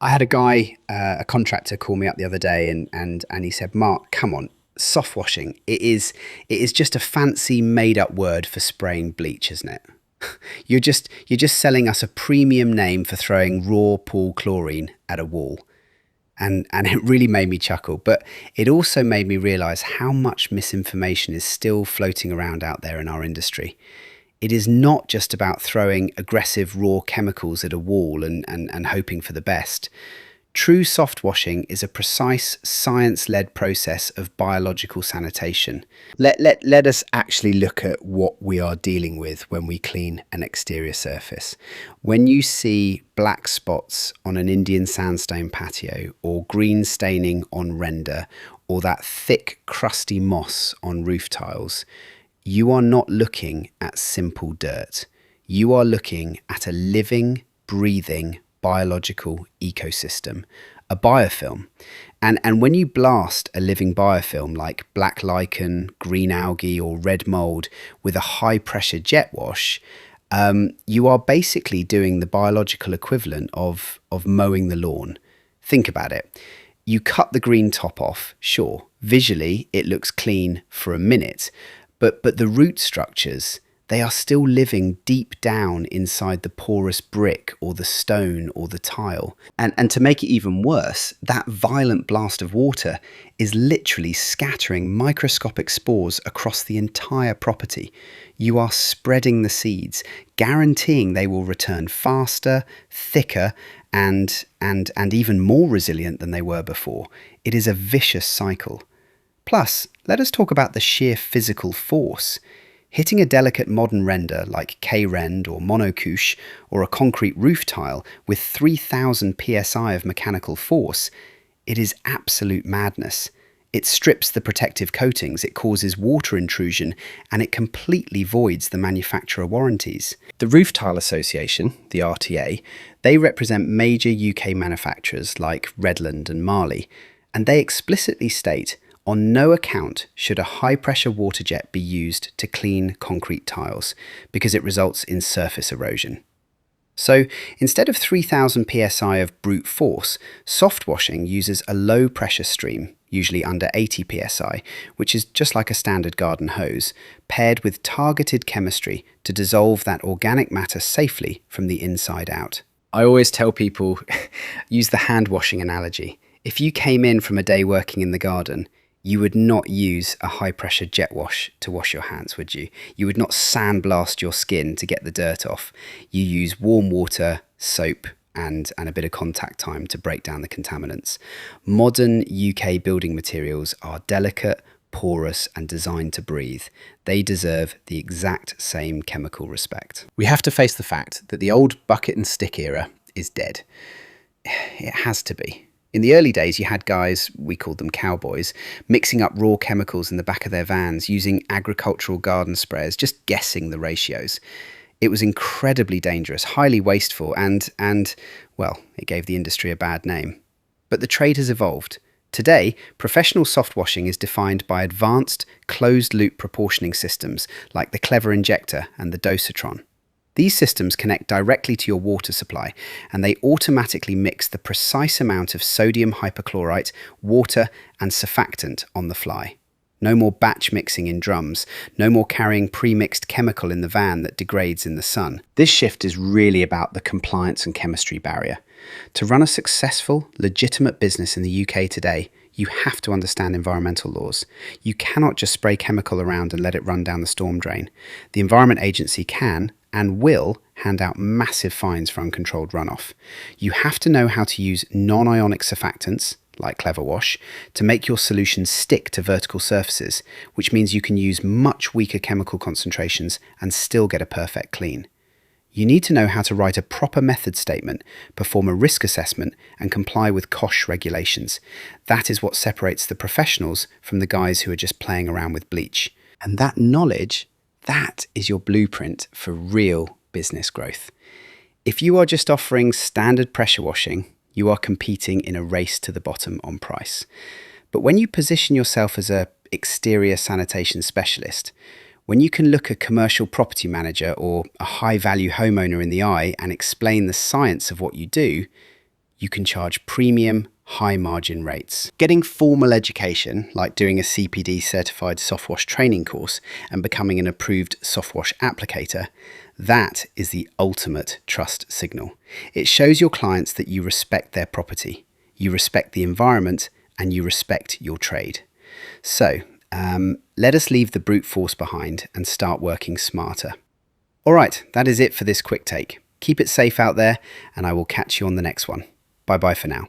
I had a guy, a contractor, call me up the other day, and he said, "Mark, come on, soft washing. It is just a fancy made up word for spraying bleach, isn't it? You're just selling us a premium name for throwing raw pool chlorine at a wall." And it really made me chuckle, but it also made me realize how much misinformation is still floating around out there in our industry. It is not just about throwing aggressive raw chemicals at a wall and hoping for the best. True soft washing is a precise science-led process of biological sanitation. Let us actually look at what we are dealing with when we clean an exterior surface. When you see black spots on an Indian sandstone patio, or green staining on render, or that thick crusty moss on roof tiles, you are not looking at simple dirt. You are looking at a living, breathing, biological ecosystem, a biofilm. And when you blast a living biofilm like black lichen, green algae, or red mold with a high pressure jet wash, you are basically doing the biological equivalent of mowing the lawn. Think about it. You cut the green top off, sure, visually it looks clean for a minute, but the root structures, they are still living deep down inside the porous brick or the stone or the tile. And to make it even worse, that violent blast of water is literally scattering microscopic spores across the entire property. You are spreading the seeds, guaranteeing they will return faster, thicker, and even more resilient than they were before. It is a vicious cycle. Plus, let us talk about the sheer physical force. Hitting a delicate modern render like K-Rend or monocouche or a concrete roof tile with 3000 psi of mechanical force, it is absolute madness. It strips the protective coatings, it causes water intrusion, and it completely voids the manufacturer warranties. The Roof Tile Association, the RTA, they represent major UK manufacturers like Redland and Marley, and they explicitly state, on no account should a high-pressure water jet be used to clean concrete tiles, because it results in surface erosion. So instead of 3000 psi of brute force, soft washing uses a low-pressure stream, usually under 80 psi, which is just like a standard garden hose, paired with targeted chemistry to dissolve that organic matter safely from the inside out. I always tell people, use the hand washing analogy. If you came in from a day working in the garden, you would not use a high-pressure jet wash to wash your hands, would you? You would not sandblast your skin to get the dirt off. You use warm water, soap, and a bit of contact time to break down the contaminants. Modern UK building materials are delicate, porous, and designed to breathe. They deserve the exact same chemical respect. We have to face the fact that the old bucket and stick era is dead. It has to be. In the early days, you had guys, we called them cowboys, mixing up raw chemicals in the back of their vans, using agricultural garden sprayers, just guessing the ratios. It was incredibly dangerous, highly wasteful, and well, it gave the industry a bad name. But the trade has evolved. Today, professional soft washing is defined by advanced, closed-loop proportioning systems like the Clever Injector and the Dosatron. These systems connect directly to your water supply, and they automatically mix the precise amount of sodium hypochlorite, water, and surfactant on the fly. No more batch mixing in drums, no more carrying pre-mixed chemical in the van that degrades in the sun. This shift is really about the compliance and chemistry barrier. To run a successful, legitimate business in the UK today, you have to understand environmental laws. You cannot just spray chemical around and let it run down the storm drain. The Environment Agency can and will hand out massive fines for uncontrolled runoff. You have to know how to use non-ionic surfactants, like Clever Wash, to make your solution stick to vertical surfaces, which means you can use much weaker chemical concentrations and still get a perfect clean. You need to know how to write a proper method statement, perform a risk assessment, and comply with COSH regulations. That is what separates the professionals from the guys who are just playing around with bleach. And that knowledge, that is your blueprint for real business growth. If you are just offering standard pressure washing, you are competing in a race to the bottom on price. But when you position yourself as an exterior sanitation specialist, when you can look a commercial property manager or a high-value homeowner in the eye and explain the science of what you do, you can charge premium, high margin rates. Getting formal education, like doing a CPD certified Softwash training course and becoming an approved Softwash applicator, that is the ultimate trust signal. It shows your clients that you respect their property, you respect the environment, and you respect your trade. So, let us leave the brute force behind and start working smarter. All right, that is it for this quick take. Keep it safe out there, and I will catch you on the next one. Bye-bye for now.